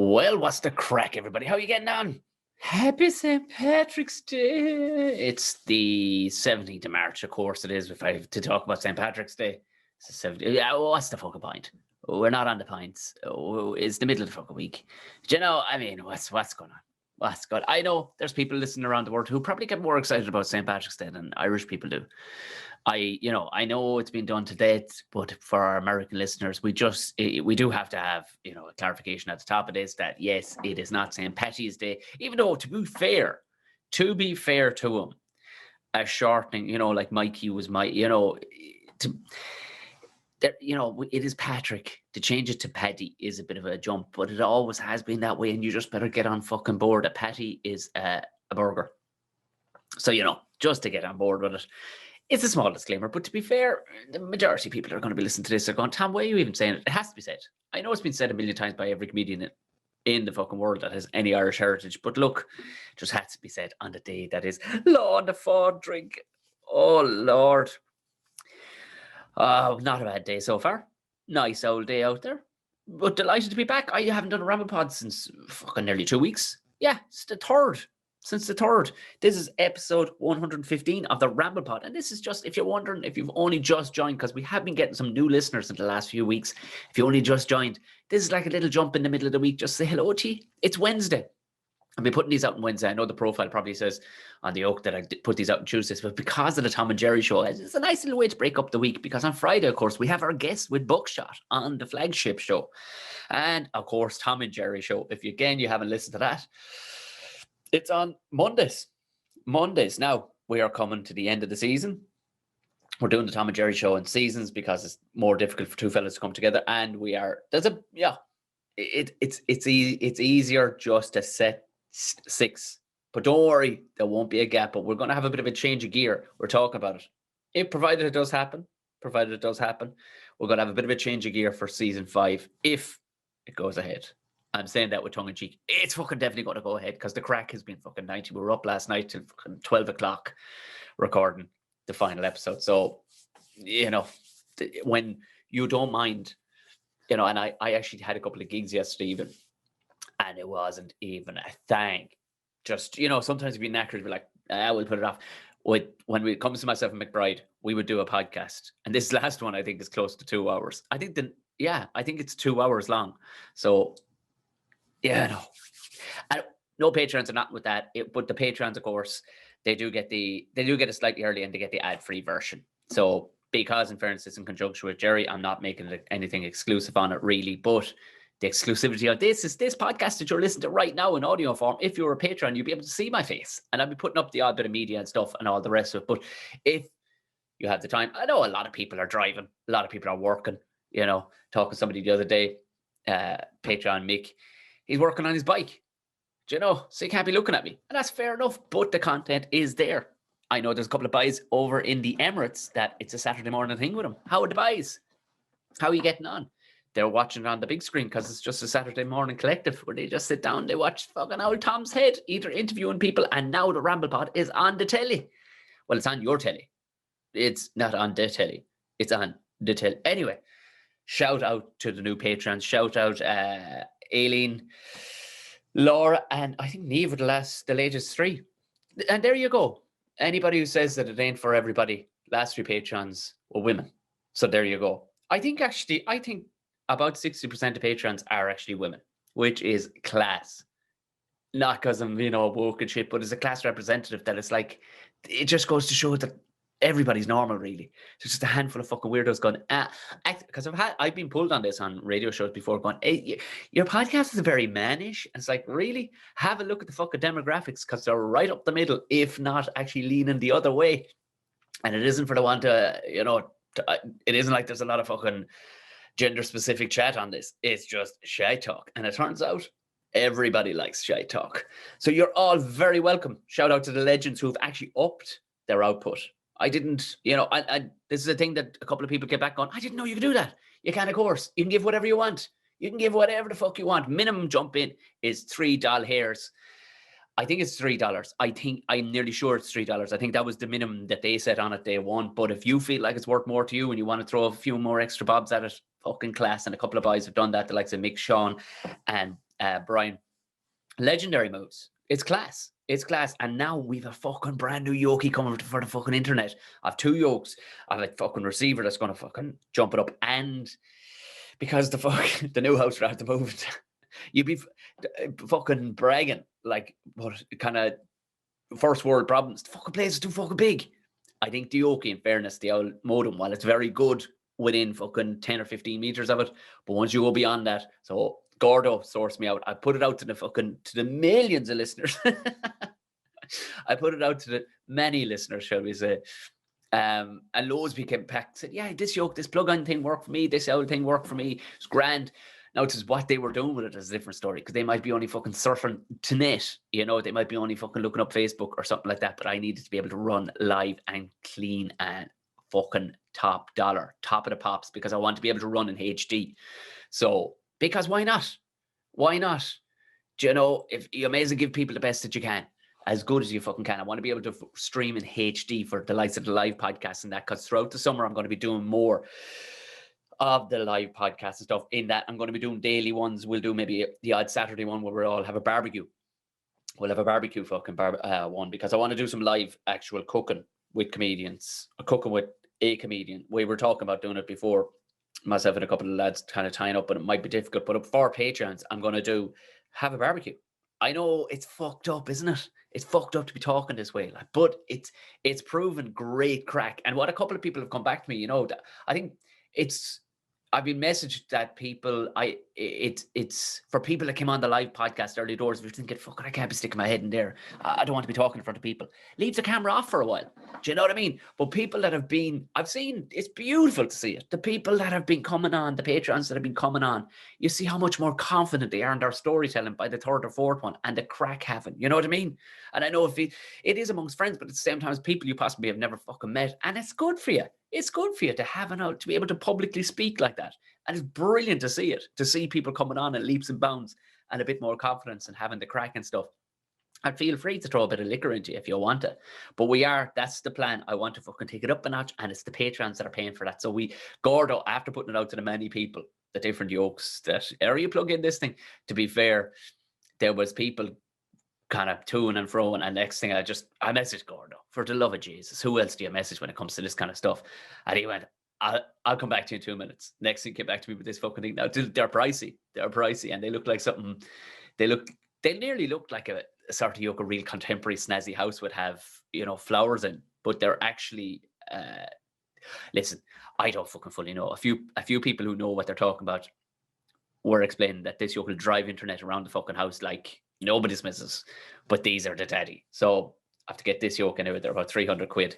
Well, what's the crack, everybody? How are you getting on? Happy St. Patrick's Day. It's the 17th of March, of course it is, if I have to talk about St. Patrick's Day. It's the 17th. Yeah, what's the fucking point? We're not on the pints. It's the middle of the fucking week. Do you know, I mean, what's going on? What's going on? I know there's people listening around the world who probably get more excited about St. Patrick's Day than Irish people do. I know it's been done to death, but for our American listeners, we do have to have, a clarification at the top of this that yes, it is not St. Patty's Day, even though to be fair to him, a shortening, like Mikey was it is Patrick. To change it to Paddy is a bit of a jump, but it always has been that way, and you just better get on fucking board. A patty is a burger. So, just to get on board with it. It's a small disclaimer, but to be fair, the majority of people that are going to be listening to this are going, Tom, why are you even saying it? It has to be said. I know it's been said a million times by every comedian in the fucking world that has any Irish heritage, but look, it just has to be said on the day that is Lord the Ford drink. Oh, Lord. Oh, not a bad day so far. Nice old day out there. But delighted to be back. I haven't done a Ramble pod since fucking nearly 2 weeks. Yeah, it's the third. Since the third. This is episode 115 of the Ramble pod. And this is just, if you're wondering, if you've only just joined, because we have been getting some new listeners in the last few weeks. If you only just joined, this is like a little jump in the middle of the week. Just say hello to you. It's Wednesday. I'll be putting these out on Wednesday. I know the profile probably says on the Oak that I put these out on Tuesdays, but because of the Tom and Jerry show, it's a nice little way to break up the week, because on Friday, of course, we have our guest with Buckshot on the flagship show. And, of course, Tom and Jerry show. If you haven't listened to that, it's on Mondays. Now, we are coming to the end of the season. We're doing the Tom and Jerry show in seasons because it's more difficult for two fellas to come together. And it's easier just to set 6. But don't worry, there won't be a gap. But we're going to have a bit of a change of gear. We're talking about it. Provided it does happen, we're going to have a bit of a change of gear for season 5 if it goes ahead. I'm saying that with tongue in cheek. It's fucking definitely going to go ahead because the crack has been fucking 90. We were up last night till fucking 12 o'clock recording the final episode. So, when you don't mind, and I actually had a couple of gigs yesterday even, and it wasn't even a thing. Just, sometimes if you're knackered, we're like, we'll put it off. When it comes to myself and McBride, we would do a podcast. And this last one, I think, is close to 2 hours. I think it's 2 hours long. So, yeah, no. And no Patreons are not with that. But the Patreons, of course, they do get it slightly early and they get the ad-free version. So, because in fairness, it's in conjunction with Jerry, I'm not making anything exclusive on it really, but the exclusivity of this is this podcast that you're listening to right now in audio form. If you're a Patreon, you'll be able to see my face, and I'll be putting up the odd bit of media and stuff and all the rest of it. But if you have the time, I know a lot of people are driving, a lot of people are working. Talking to somebody the other day, Patreon Mick, he's working on his bike. So he can't be looking at me, and that's fair enough. But the content is there. I know there's a couple of boys over in the Emirates that it's a Saturday morning thing with them. How are the boys? How are you getting on? They're watching it on the big screen because it's just a Saturday morning collective where they just sit down, they watch fucking old Tom's head, either interviewing people, and now the Ramble pod is on the telly. Well, it's on your telly. It's not on the telly. It's on the telly. Anyway, shout out to the new patrons. Shout out Aileen, Laura, and I think Neve were the latest 3. And there you go. Anybody who says that it ain't for everybody, last 3 patrons were women. So there you go. I think about 60% of patrons are actually women, which is class. Not because I'm, woke and shit, but as a class representative, that it's like, it just goes to show that everybody's normal, really. There's just a handful of fucking weirdos going, because I've been pulled on this on radio shows before, going, hey, your podcast is very mannish. And it's like, really? Have a look at the fucking demographics, because they're right up the middle, if not actually leaning the other way. And it isn't for the one to, it isn't like there's a lot of fucking gender-specific chat on this. It's just shy talk. And it turns out everybody likes shy talk. So you're all very welcome. Shout out to the legends who've actually upped their output. I didn't, this is a thing that a couple of people get back on. I didn't know you could do that. You can, of course. You can give whatever you want. You can give whatever the fuck you want. Minimum jump in is $3 hairs. I think it's $3. I'm nearly sure it's $3. I think that was the minimum that they set on it day one. But if you feel like it's worth more to you and you want to throw a few more extra bobs at it, fucking class. And a couple of boys have done that. The likes of Mick, Sean, and Brian. Legendary moves. It's class. It's class. And now we've a fucking brand new yoke coming for the fucking internet. I've 2 yokes. I've a fucking receiver that's going to fucking jump it up. And because the new house we're at the moment, you'd be fucking bragging like what kind of first world problems. The fucking place is too fucking big. I think the yoke, in fairness, the old modem, while it's very good within fucking 10 or 15 meters of it, but once you go beyond that, so Gordo sourced me out. I put it out to the millions of listeners. I put it out to the many listeners, shall we say. And loads became packed. Said, yeah, this plug-in thing worked for me. This old thing worked for me. It's grand. Now, it's just what they were doing with it is a different story, because they might be only fucking surfing to net. You know, they might be only fucking looking up Facebook or something like that. But I needed to be able to run live and clean and fucking top dollar, top of the pops, because I want to be able to run in HD. So, because why not? Why not? Do you know, if you may as well give people the best that you can, as good as you fucking can. I want to be able to stream in HD for the likes of the live podcasts and that, because throughout the summer, I'm going to be doing more of the live podcast and stuff. In that, I'm going to be doing daily ones. We'll do maybe the odd Saturday one where we'll all have a barbecue. We'll have a barbecue fucking one, because I want to do some live actual cooking with comedians, or cooking with a comedian. We were talking about doing it before, myself and a couple of lads kind of tying up, but it might be difficult. But for Patreons, I'm going to have a barbecue. I know it's fucked up, isn't it? It's fucked up to be talking this way, like, but it's proven great crack. And what a couple of people have come back to me, you know, I think I've been messaged that people, it's for people that came on the live podcast early doors. If you're thinking, fuck it, I can't be sticking my head in there. I don't want to be talking in front of people. Leave the camera off for a while. Do you know what I mean? But people that have been, I've seen, it's beautiful to see it. The people that have been coming on, the Patreons that have been coming on, you see how much more confident they are in their storytelling by the third or fourth one, and the crack having, you know what I mean? And I know if it is amongst friends, but at the same time, it's people you possibly have never fucking met. And it's good for you. It's good for you to have to be able to publicly speak like that. And it's brilliant to see it, to see people coming on in leaps and bounds and a bit more confidence and having the crack and stuff. And feel free to throw a bit of liquor into you if you want to. But that's the plan. I want to fucking take it up a notch, and it's the Patreons that are paying for that. So Gordo, after putting it out to the many people, the different yokes that area plug in this thing, to be fair, there was people kind of toing and froing, and next thing I messaged Gordo, for the love of Jesus, who else do you message when it comes to this kind of stuff? And he went, I'll come back to you in 2 minutes. Next thing he came back to me with this fucking thing. Now they're pricey, and they look like something. They nearly look like a sort of yoke, a real contemporary snazzy house would have, you know, flowers in, but they're actually listen, I don't fucking fully know. A few people who know what they're talking about were explaining that this yoke will drive internet around the fucking house like nobody's misses, but these are the daddy. So I have to get this yoke anyway. They're about 300 quid.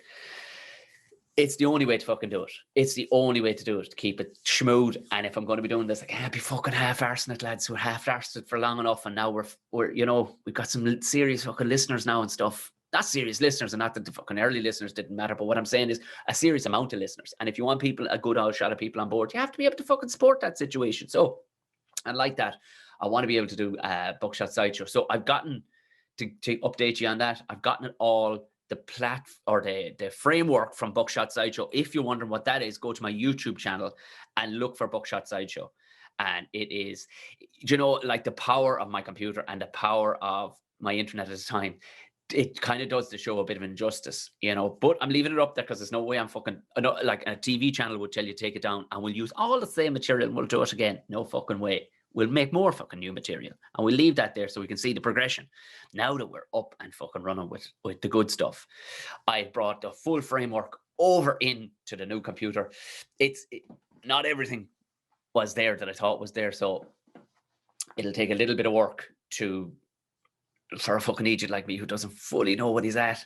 It's the only way to fucking do it. It's the only way to do it, to keep it smooth. And if I'm going to be doing this, I can't be fucking half-arsing it, lads. We're half-arsed it for long enough, and now we're you know, we've got some serious fucking listeners now and stuff. Not serious listeners, and not that the fucking early listeners didn't matter, but what I'm saying is a serious amount of listeners. And if you want a good old shot of people on board, you have to be able to fucking support that situation. So, and like that, I want to be able to do Buckshot Sideshow. So I've gotten to update you on that. I've gotten it all. The framework from Buckshot Sideshow. If you're wondering what that is, go to my YouTube channel and look for Buckshot Sideshow. And it is, you know, like the power of my computer and the power of my internet at the time, it kind of does the show a bit of injustice, you know, but I'm leaving it up there because there's no way I'm fucking, like a TV channel would tell you take it down and we'll use all the same material and we'll do it again. No fucking way. We'll make more fucking new material, and we'll leave that there so we can see the progression. Now that we're up and fucking running with the good stuff, I brought the full framework over into the new computer. Not everything was there that I thought was there, so it'll take a little bit of work for a fucking idiot like me who doesn't fully know what he's at.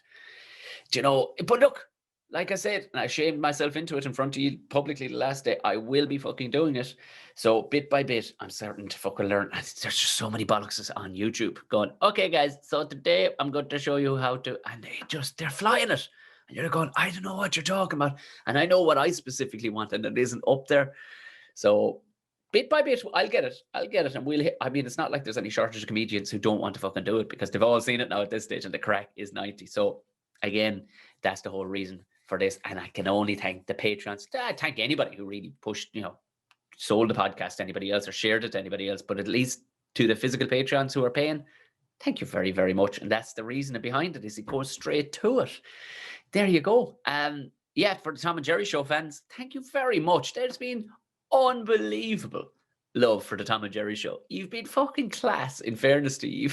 Do you know? But look, like I said, and I shamed myself into it in front of you publicly the last day, I will be fucking doing it. So bit by bit, I'm starting to fucking learn. There's just so many bollocks on YouTube going, okay, guys, so today I'm going to show you how to, and they're flying it. And you're going, I don't know what you're talking about. And I know what I specifically want, and it isn't up there. So bit by bit, I'll get it. And I mean, it's not like there's any shortage of comedians who don't want to fucking do it, because they've all seen it now at this stage, and the crack is 90. So again, that's the whole reason for this. And I can only thank the Patreons. I thank anybody who really pushed, sold the podcast to anybody else or shared it to anybody else. But at least to the physical Patreons who are paying, thank you very, very much. And that's the reason behind it, is it goes straight to it. There you go. Yeah, for the Tom and Jerry Show fans, thank you very much. There's been unbelievable love for the Tom and Jerry Show. You've been fucking class, in fairness to you.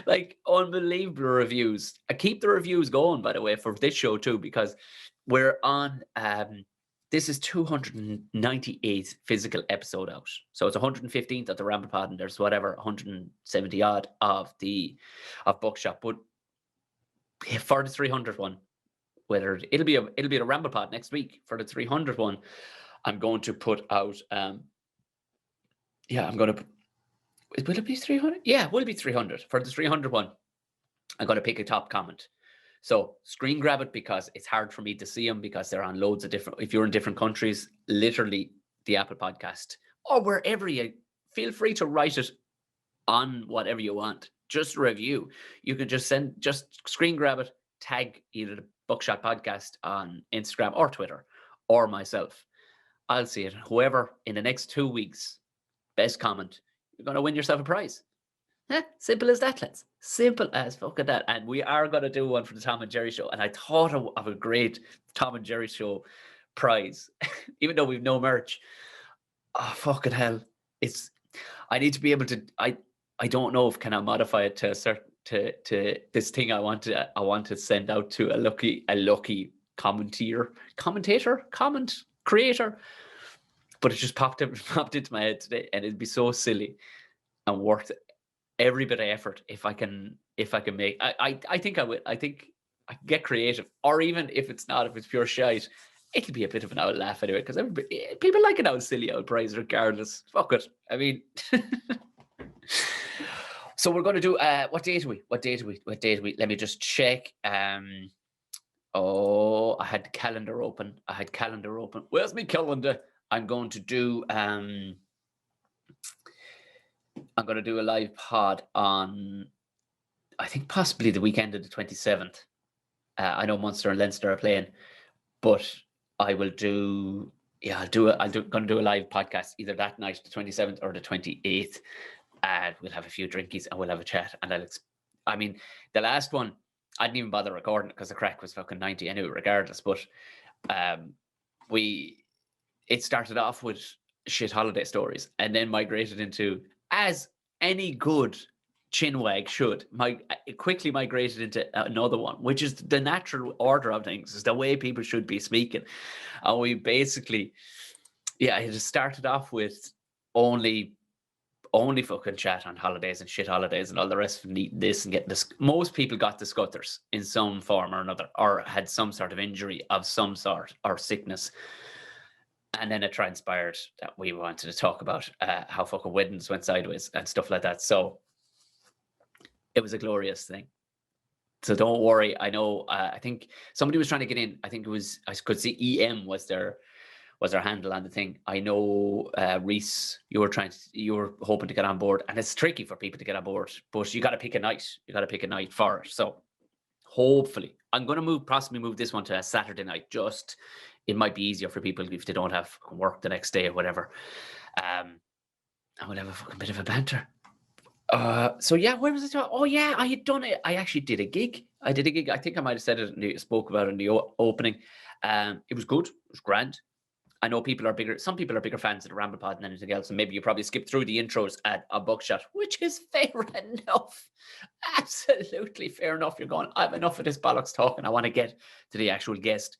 Like, unbelievable reviews. I keep the reviews going, by the way, for this show too, because we're on this is 298th physical episode out. So it's 115th of the Ramble Pod, and there's whatever 170 odd of Buckshot. But for the 300 one, whether it'll be the Ramble Pod next week, for the 300 one, I'm going to put out will it be 300? Yeah, will it be 300. For the 300 one, I'm going to pick a top comment. So screen grab it, because it's hard for me to see them, because they're on loads of different, if you're in different countries, literally the Apple Podcast or wherever you, feel free to write it on whatever you want. Just review. You can just screen grab it, tag either the Buckshot Podcast on Instagram or Twitter or myself. I'll see it. Whoever in the next 2 weeks, best comment, you're going to win yourself a prize. Simple as that, lads. Simple as fucking that. And we are going to do one for the Tom and Jerry Show. And I thought of a great Tom and Jerry Show prize, even though we've no merch. Oh, fucking hell. I need to be able to, I don't know if can I modify it to a certain, to this thing I want to send out to a lucky commentator, comment creator. But it just popped into my head today, and it'd be so silly and worth every bit of effort if I can make. I think I will. I think I can get creative, or even if it's pure shite, it'll be a bit of an old laugh anyway, because people like an old silly old prize regardless. Fuck it. I mean, so we're going to do. What date are we? Let me just check. Oh, I had the calendar open. Where's my calendar? I'm going to do a live pod on, I think, possibly the weekend of the 27th. I know Munster and Leinster are playing, but I will do. Yeah, I'm going to do a live podcast either that night, the 27th, or the 28th. And we'll have a few drinkies and we'll have a chat. And the last one, I didn't even bother recording it because the crack was fucking 90 anyway, regardless. But it started off with shit holiday stories and then migrated into, as any good chinwag should, it quickly migrated into another one, which is the natural order of things, is the way people should be speaking. And we basically, it just started off with only fucking chat on holidays and shit holidays and all the rest of this and get this. Most people got the scutters in some form or another, or had some sort of injury of some sort or sickness. And then it transpired that we wanted to talk about how fucking weddings went sideways and stuff like that. So it was a glorious thing. So don't worry. I know. I think somebody was trying to get in. I think it was. I could see EM was their handle on the thing. I know, Reese, you were hoping to get on board, and it's tricky for people to get on board. But you got to pick a night. For it. So hopefully, I'm going to possibly move this one to a Saturday night. It might be easier for people if they don't have work the next day or whatever. And we'll have a fucking bit of a banter. So yeah, where was it? Oh yeah, I had done it. I actually did a gig. I think I might have said it, spoke about it in the opening. It was good. It was grand. I know some people are bigger fans of the Ramble Pod than anything else, and maybe you probably skipped through the intros at a Buckshot, which is fair enough. Absolutely fair enough. You're going, I have enough of this bollocks talking. I want to get to the actual guest.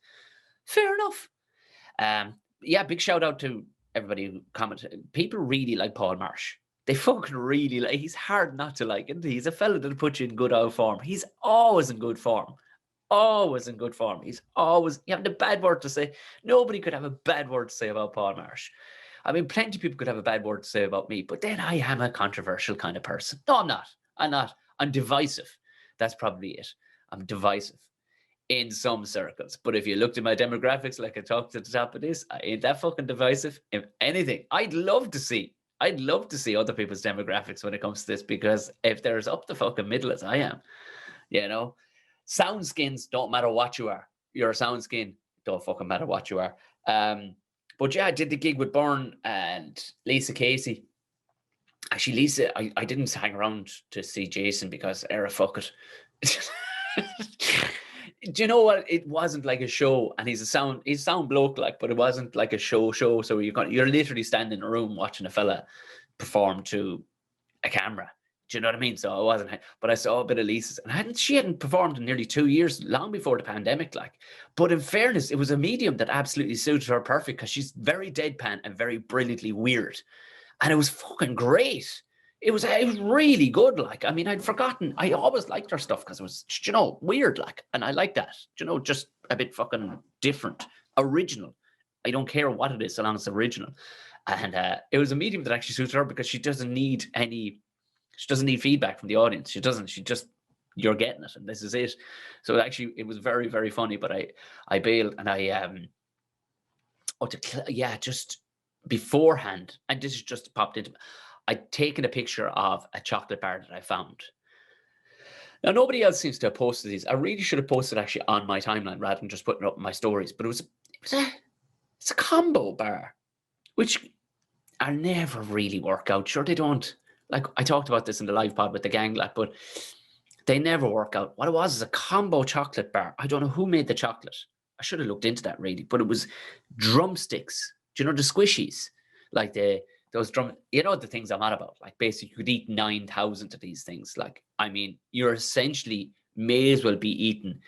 Fair enough. Big shout out to everybody who commented. People really like Paul Marsh. They fucking really like. He's hard not to like, isn't he? He's a fella that'll put you in good old form. He's always in good form. He's always, you have the bad word to say. Nobody could have a bad word to say about Paul Marsh. I mean, plenty of people could have a bad word to say about me, but then I am a controversial kind of person. No, I'm not. I'm divisive. That's probably it. I'm divisive in some circles. But if you looked at my demographics, like I talked at the top of this, I ain't that fucking divisive. If anything, I'd love to see other people's demographics when it comes to this, because if there's up the fucking middle as I am, sound skins don't matter what you are. You're a sound skin, don't fucking matter what you are. But yeah, I did the gig with Byrne and Lisa Casey. Actually, Lisa, I didn't hang around to see Jason because fuck it. Do you know what? It wasn't like a show, and he's a sound bloke, like, but it wasn't like a show. So you're literally standing in a room watching a fella perform to a camera. Do you know what I mean? So I wasn't, but I saw a bit of Lisa's, and she hadn't performed in nearly 2 years, long before the pandemic. Like, but in fairness, it was a medium that absolutely suited her perfect because she's very deadpan and very brilliantly weird, and it was fucking great. It was really good. Like, I mean, I'd forgotten. I always liked her stuff because it was, you know, weird. Like, and I like that. You know, just a bit fucking different, original. I don't care what it is, so long as it's original. And it was a medium that actually suits her because she doesn't need feedback from the audience. She doesn't. She just, you're getting it, and this is it. So actually, it was very, very funny. But I bailed, and just beforehand, and this is just popped into. I'd taken a picture of a chocolate bar that I found. Now, nobody else seems to have posted these. I really should have posted actually on my timeline rather than just putting it up in my stories. But it's a combo bar, which are never really work out. Sure, they don't. Like, I talked about this in the live pod with the gang, like, but they never work out. What it was is a combo chocolate bar. I don't know who made the chocolate. I should have looked into that really, but it was drumsticks. Do you know the squishies? Like those you know the things I'm on about. Like, basically, you could eat 9,000 of these things. Like, I mean, you're essentially may as well be eating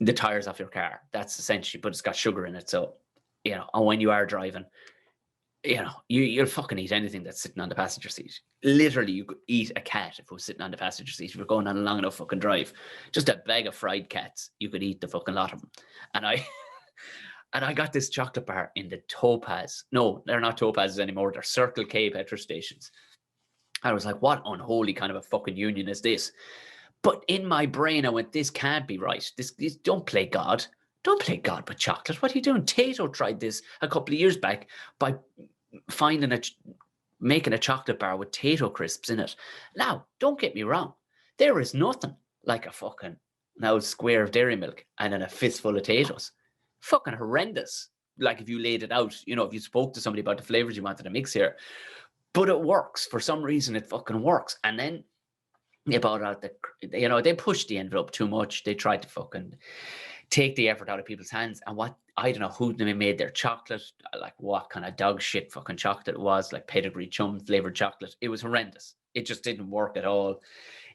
the tires off your car. That's essentially, but it's got sugar in it. So, you know, and when you are driving, you know, you'll fucking eat anything that's sitting on the passenger seat. Literally, you could eat a cat if it was sitting on the passenger seat. If you're going on a long enough fucking drive, just a bag of fried cats, you could eat the fucking lot of them. And I got this chocolate bar in the Topaz. No, they're not Topazes anymore. They're Circle K petrol stations. I was like, what unholy kind of a fucking union is this? But in my brain, I went, this can't be right. This don't play God. Don't play God with chocolate. What are you doing? Tato tried this a couple of years back by making a chocolate bar with Tato crisps in it. Now, don't get me wrong. There is nothing like a fucking now square of dairy milk and then a fistful of Tatos. Fucking horrendous. Like, if you laid it out, you know, if you spoke to somebody about the flavors you wanted to mix here. But it works. For some reason, it fucking works. And then about out they pushed the envelope too much. They tried to fucking take the effort out of people's hands. And what, I don't know who made their chocolate, like what kind of dog shit fucking chocolate it was, like pedigree chum flavored chocolate. It was horrendous. It just didn't work at all.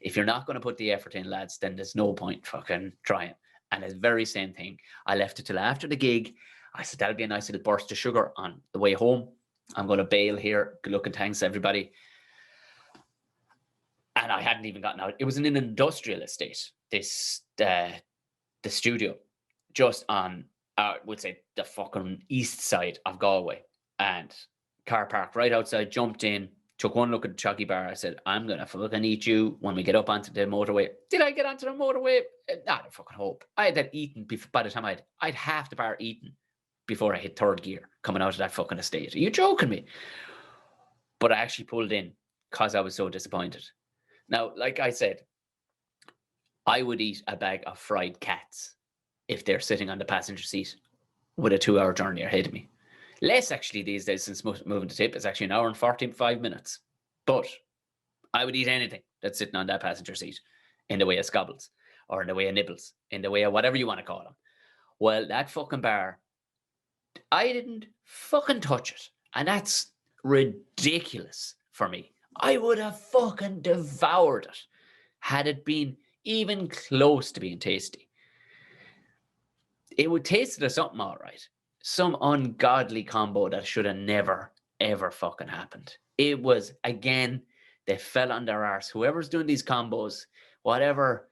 If you're not going to put the effort in, lads, then there's no point fucking trying. And the very same thing, I left it till after the gig. I said, that'll be a nice little burst of sugar on the way home. I'm going to bail here. Good luck and thanks, everybody. And I hadn't even gotten out. It was in an industrial estate, the studio, just on, I would say, the fucking east side of Galway. And car park right outside, jumped in, took one look at the chocolate bar. I said, I'm going to fucking eat you when we get up onto the motorway. Did I get onto the motorway? Not a fucking hope. I had that eaten by the time I'd half the bar eaten before I hit third gear coming out of that fucking estate. Are you joking me? But I actually pulled in because I was so disappointed. Now, like I said, I would eat a bag of fried cats if they're sitting on the passenger seat with a 2-hour journey ahead of me. Less actually these days since moving to Tip. It's actually an hour and 45 minutes. But I would eat anything that's sitting on that passenger seat in the way of scobbles or in the way of nibbles, in the way of whatever you want to call them. Well, that fucking bar, I didn't fucking touch it. And that's ridiculous for me. I would have fucking devoured it had it been even close to being tasty. It would taste of something all right. Some ungodly combo that should have never, ever fucking happened. It was, again, they fell on their arse. Whoever's doing these combos, whatever,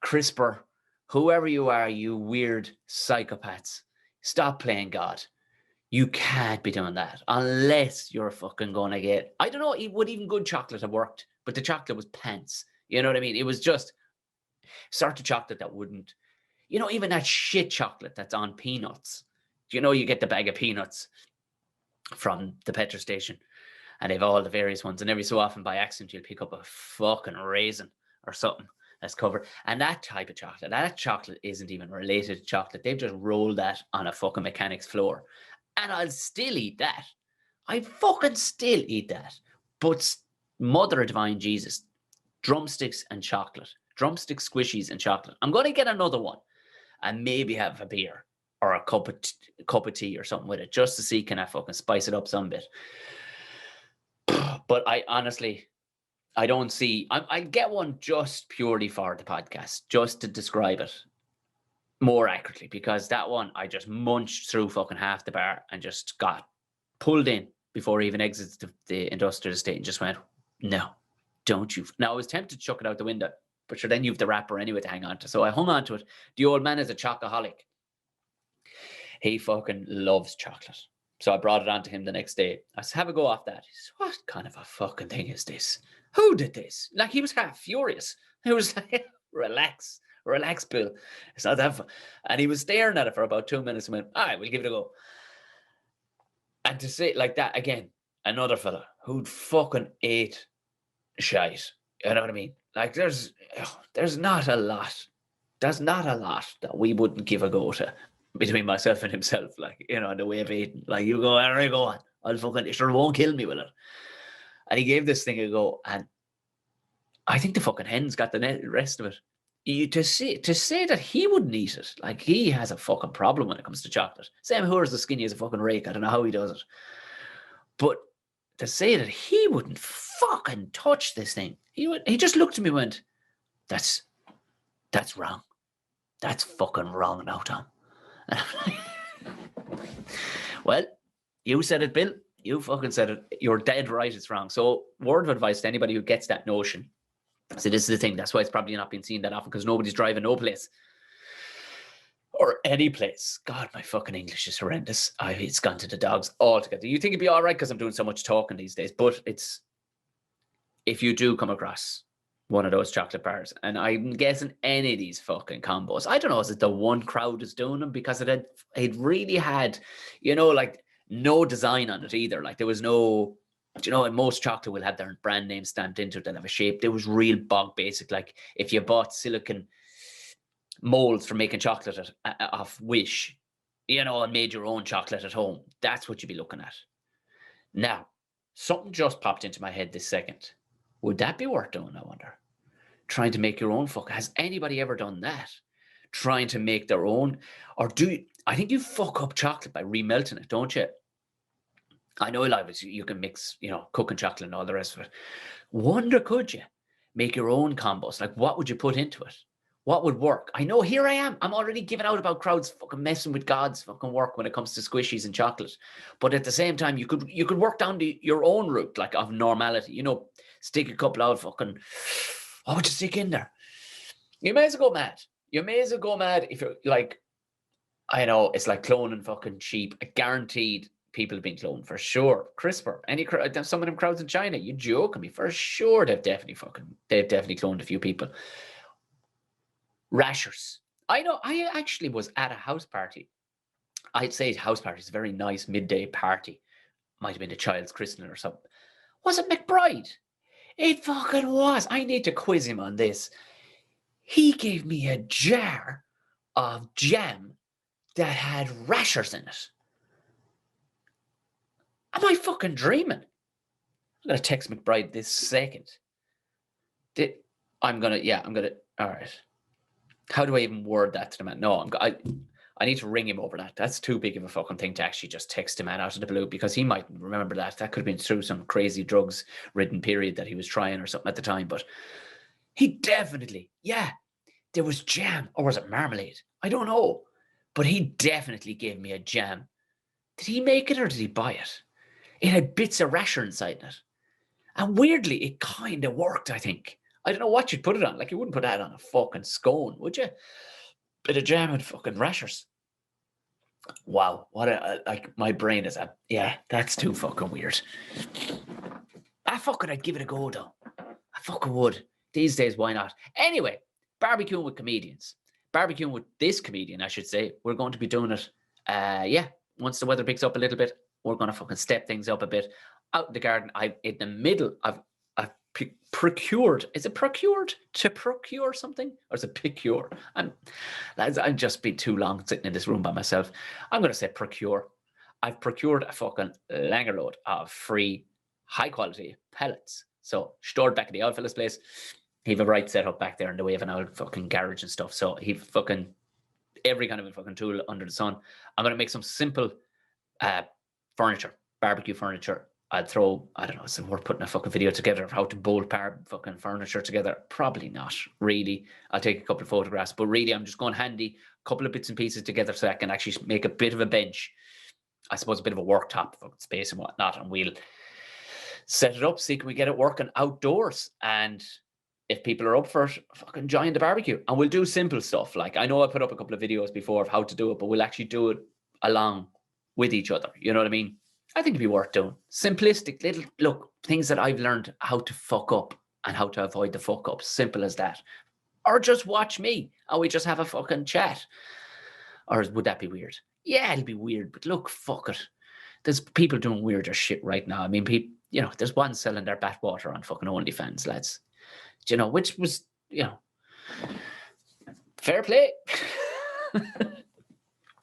CRISPR, whoever you are, you weird psychopaths, stop playing God. You can't be doing that unless you're fucking going to get, I don't know, would even good chocolate have worked? But the chocolate was pants. You know what I mean? It was just sort of chocolate that wouldn't, you know, even that shit chocolate that's on peanuts. You know, you get the bag of peanuts from the petrol station and they've all the various ones. And every so often by accident, you'll pick up a fucking raisin or something that's covered. And that type of chocolate, that chocolate isn't even related to chocolate. They've just rolled that on a fucking mechanic's floor. And I'll still eat that. I fucking still eat that. But Mother of divine Jesus, drumsticks and chocolate. Drumstick squishies and chocolate. I'm going to get another one and maybe have a beer or a cup of tea or something with it just to see can I fucking spice it up some bit. But I honestly, I don't see, I get one just purely for the podcast, just to describe it more accurately, because that one I just munched through fucking half the bar and just got pulled in before he even exits the industrial estate and just went, no, don't you. Now I was tempted to chuck it out the window, but sure, then you've the wrapper anyway to hang on to. So I hung on to it. The old man is a chocoholic. He fucking loves chocolate. So I brought it on to him the next day. I said, have a go off that. He said, what kind of a fucking thing is this? Who did this? Like, he was half furious. He was like, relax, Bill. It's not that fun. And he was staring at it for about 2 minutes and went, all right, we'll give it a go. And to say it like that, again, another fella who'd fucking ate shite. You know what I mean? Like, there's not a lot. There's not a lot that we wouldn't give a go to between myself and himself, like, you know, in the way of eating. Like, you go, all right, go on. I'll fucking, it sure won't kill me with it. And he gave this thing a go, and I think the fucking hens got the rest of it. To say that he wouldn't eat it, like, he has a fucking problem when it comes to chocolate. Sam Hoore's the skinny as a fucking rake. I don't know how he does it. But to say that he wouldn't fucking touch this thing, he just looked at me and went, that's wrong. That's fucking wrong now, Tom. Well, you said it, Bill. You fucking said it. You're dead right. It's wrong. So, word of advice to anybody who gets that notion. So this is the thing. That's why it's probably not being seen that often, because nobody's driving no place or any place. God, my fucking English is horrendous. It's gone to the dogs altogether. You think it'd be all right because I'm doing so much talking these days, but it's, if you do come across one of those chocolate bars, and I'm guessing any of these fucking combos, I don't know, is it the one crowd is doing them, because it really had, you know, like, no design on it either. Like, there was no, you know, and most chocolate will have their brand name stamped into it. They'll have a shape. There was real bog basic. Like, if you bought silicon molds for making chocolate off Wish, you know, and made your own chocolate at home, that's what you'd be looking at. Now, something just popped into my head this second. Would that be worth doing, I wonder? Trying to make your own fuck. Has anybody ever done that? Trying to make their own? Or do you, I think you fuck up chocolate by remelting it, don't you? I know a lot of it, you can mix, you know, cooking chocolate and all the rest of it. Wonder, could you make your own combos? Like, what would you put into it? What would work? I know, here I am. I'm already giving out about crowds fucking messing with God's fucking work when it comes to squishies and chocolate. But at the same time, you could work down your own route, like, of normality. You know, stick a couple out fucking, what would you stick in there? You may as well go mad. You may as well go mad if you're like, I know, it's like cloning fucking sheep. Guaranteed people have been cloned for sure. CRISPR, some of them crowds in China, you joking me, for sure they've definitely cloned a few people. Rashers. I know, I actually was at a house party. I'd say house party is a very nice midday party. Might have been a child's christening or something. Was it McBride? It fucking was. I need to quiz him on this. He gave me a jar of jam that had rashers in it. Am I fucking dreaming? I'm going to text McBride this second. All right. How do I even word that to the man? No, I need to ring him over that. That's too big of a fucking thing to actually just text a man out of the blue, because he might remember that. That could have been through some crazy drugs-ridden period that he was trying or something at the time. But he definitely, there was jam, or was it marmalade? I don't know. But he definitely gave me a jam. Did he make it or did he buy it? It had bits of rasher inside it. And weirdly, it kind of worked, I think. I don't know what you'd put it on. Like, you wouldn't put that on a fucking scone, would you? Bit of jam and fucking rashers. Wow. Like, my brain is that's too fucking weird. I'd give it a go, though. I fucking would. These days, why not? Anyway, barbecuing with comedians. Barbecuing with this comedian, I should say. We're going to be doing it, once the weather picks up a little bit. We're going to fucking step things up a bit. Out in the garden, in the middle, I've procured. Is it procured? To procure something? Or is it picure? I've just been too long sitting in this room by myself. I'm going to say procure. I've procured a fucking langer load of free, high quality pellets So stored back at the old fella's place. He have a right setup back there, and the way of an old fucking garage and stuff. So he fucking every kind of a fucking tool under the sun. I'm gonna make some simple furniture, barbecue furniture. I'd throw, I don't know, it's worth putting a fucking video together of how to bolt fucking furniture together. Probably not, really. I'll take a couple of photographs, but really I'm just going handy, a couple of bits and pieces together so I can actually make a bit of a bench. I suppose a bit of a worktop fucking space and whatnot, and we'll set it up, see can we get it working outdoors. And if people are up for it, fucking join the barbecue. And we'll do simple stuff. Like, I know I put up a couple of videos before of how to do it, but we'll actually do it along with each other. You know what I mean? I think it'd be worth doing. Simplistic little, look, things that I've learned how to fuck up and how to avoid the fuck ups. Simple as that. Or just watch me and we just have a fucking chat. Or would that be weird? Yeah, it'll be weird, but look, fuck it. There's people doing weirder shit right now. I mean, people, you know, there's one selling their bathwater on fucking OnlyFans, lads. You know, which was, you know, fair play.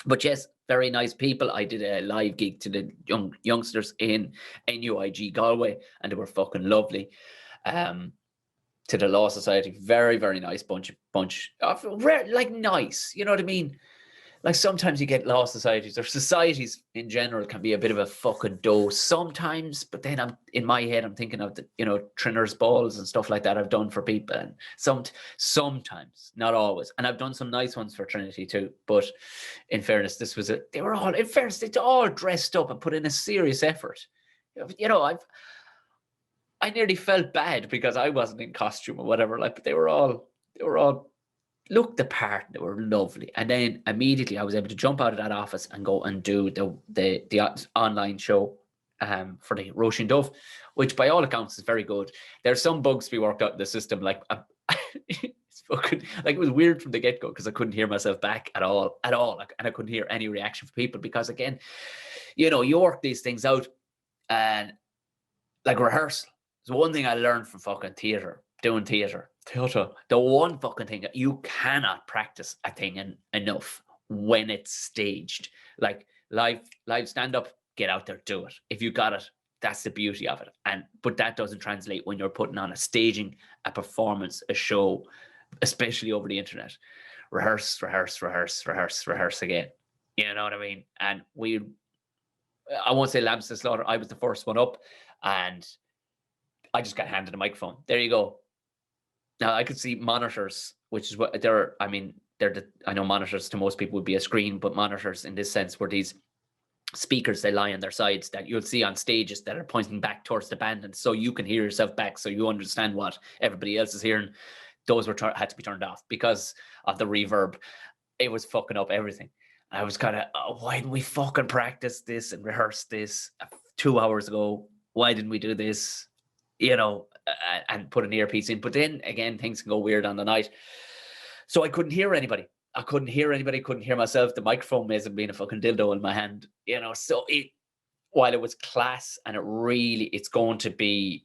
But yes, very nice people. I did a live gig to the youngsters in NUIG Galway, and they were fucking lovely. To the Law Society, very, very nice bunch of like nice, you know what I mean? Like sometimes you get law societies or societies in general can be a bit of a fucking dose sometimes, but then I'm in my head, I'm thinking of the, you know, Trinner's balls and stuff like that I've done for people, and sometimes, not always. And I've done some nice ones for Trinity too. But in fairness, they were all, in fairness, they all dressed up and put in a serious effort. You know, I nearly felt bad because I wasn't in costume or whatever, like, but they were all looked the part. They were lovely. And then immediately I was able to jump out of that office and go and do the online show for the Roisin Dove, which by all accounts is very good. There's some bugs to be worked out in the system. Like it's fucking, like, it was weird from the get-go because I couldn't hear myself back at all. Like, and I couldn't hear any reaction from people because, again, you know, you work these things out and like rehearsal. So one thing I learned from fucking doing theatre, the one fucking thing, you cannot practice a thing enough when it's staged. Like live stand-up, get out there, do it. If you got it, that's the beauty of it. But that doesn't translate when you're putting on a performance, a show, especially over the internet. Rehearse again. You know what I mean? And I won't say lambs to slaughter, I was the first one up, and I just got handed a microphone. There you go. Now I could see monitors, which is what I know monitors to most people would be a screen, but monitors in this sense were these speakers, they lie on their sides that you'll see on stages that are pointing back towards the band, and so you can hear yourself back, so you understand what everybody else is hearing. Those had to be turned off because of the reverb. It was fucking up everything. And I was kind of, why didn't we fucking practice this and rehearse this 2 hours ago? Why didn't we do this? You know, and put an earpiece in. But then again, things can go weird on the night. So I couldn't hear anybody. Couldn't hear myself. The microphone may have been a fucking dildo in my hand, you know. So while it was class, and it's going to be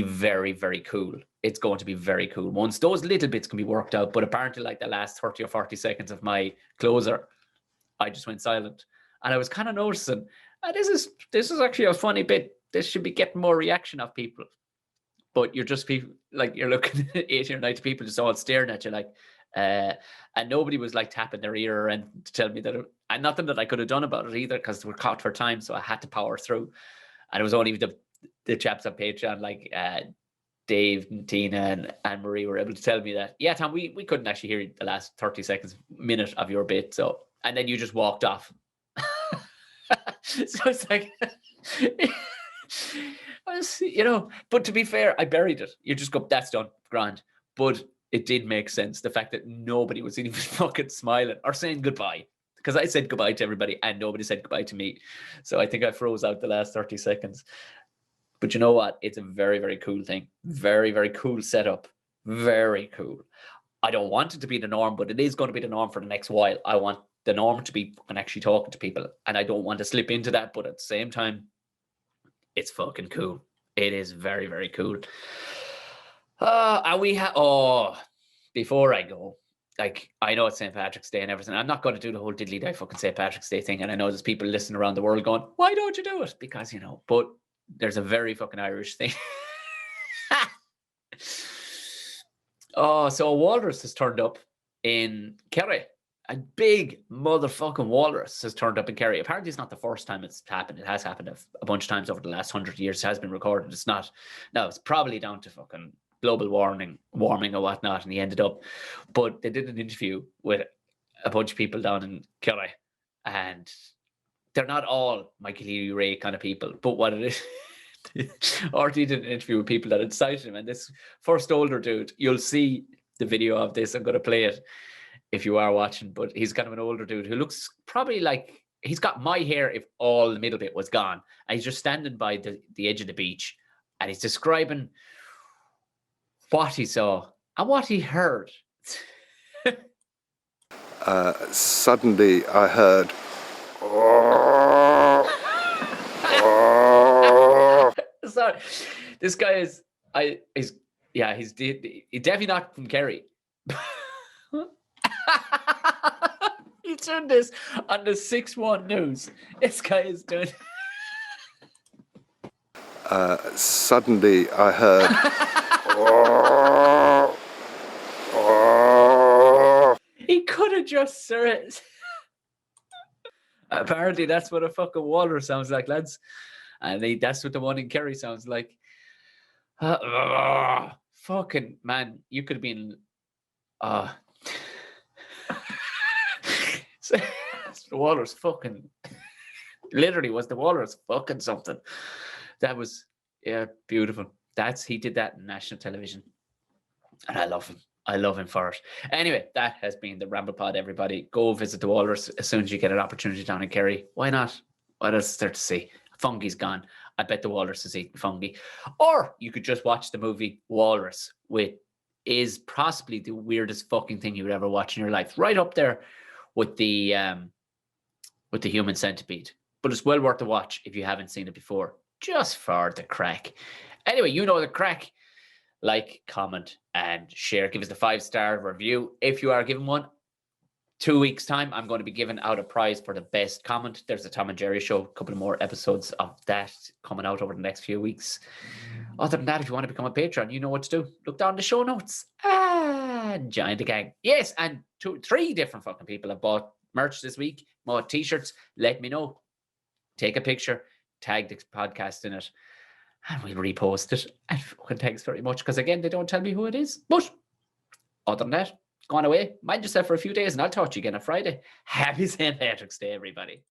very, very cool. It's going to be very cool. Once those little bits can be worked out, but apparently like the last 30 or 40 seconds of my closer, I just went silent. And I was kind of noticing, this is actually a funny bit. This should be getting more reaction of people. But you're just people, like, you're looking at 80 or 90 people just all staring at you, like, and nobody was like tapping their ear and to tell me that, and nothing that I could have done about it either, because we're caught for time, so I had to power through. And it was only the chaps on Patreon, like Dave and Tina and Anne-Marie, were able to tell me that, yeah, Tom, we couldn't actually hear the last 30 seconds, minute of your bit. So, and then you just walked off. So it's like, you know, but to be fair, I buried it. You just go, that's done, grand. But it did make sense, the fact that nobody was even fucking smiling or saying goodbye, because I said goodbye to everybody and nobody said goodbye to me. So I think I froze out the last 30 seconds. But you know what? It's a very, very cool thing. Very, very cool setup. Very cool. I don't want it to be the norm, but it is going to be the norm for the next while. I want the norm to be actually talking to people, and I don't want to slip into that, but at the same time, it's fucking cool. It is very, very cool. And we before I go, like, I know it's St. Patrick's Day and everything. I'm not going to do the whole diddly day fucking St. Patrick's Day thing. And I know there's people listening around the world going, why don't you do it? Because, you know, but there's a very fucking Irish thing. Oh, so a walrus has turned up in Kerry. A big motherfucking walrus has turned up in Kerry. Apparently, it's not the first time it's happened. It has happened a bunch of times over the last 100 years. It has been recorded. It's not. No, it's probably down to fucking global warming or whatnot. And he ended up. But they did an interview with a bunch of people down in Kerry, and they're not all Michael E. Ray kind of people. But what it is. RT did an interview with people that had cited him, and this first older dude, you'll see the video of this. I'm going to play it if you are watching, but he's kind of an older dude who looks probably like he's got my hair if all the middle bit was gone, and he's just standing by the edge of the beach, and he's describing what he saw and what he heard. Suddenly I heard Sorry, this guy is he's definitely not from Kerry. You turned this on the 6-1 news. This guy is doing. Suddenly I heard He could have just said. Apparently, that's what a fucking walrus sounds like, lads. And that's what the one in Kerry sounds like. Fucking man, you could have been. So, the walrus fucking. Literally, was the walrus fucking something? That was beautiful. He did that in national television, and I love him. I love him for it. Anyway, that has been the Ramble Pod, everybody. Go visit the walrus as soon as you get an opportunity down in Kerry. Why not? What else is there to see? Fungi's gone. I bet the walrus is eating fungi. Or you could just watch the movie Walrus, which is possibly the weirdest fucking thing you would ever watch in your life. Right up there with the human centipede. But it's well worth a watch if you haven't seen it before. Just for the crack. Anyway, you know the crack. Like, comment, and share. Give us the 5-star review. If you are given one, 2 weeks' time, I'm going to be giving out a prize for the best comment. There's a Tom and Jerry show, a couple of more episodes of that coming out over the next few weeks. Other than that, if you want to become a patron, you know what to do. Look down the show notes and join the gang. Yes, and 3 different fucking people have bought merch this week, bought t-shirts. Let me know. Take a picture, tag the podcast in it, and we'll repost it. And fucking thanks very much, because again, they don't tell me who it is. But other than that, go on away, mind yourself for a few days, and I'll talk to you again on Friday. Happy St. Patrick's Day, everybody.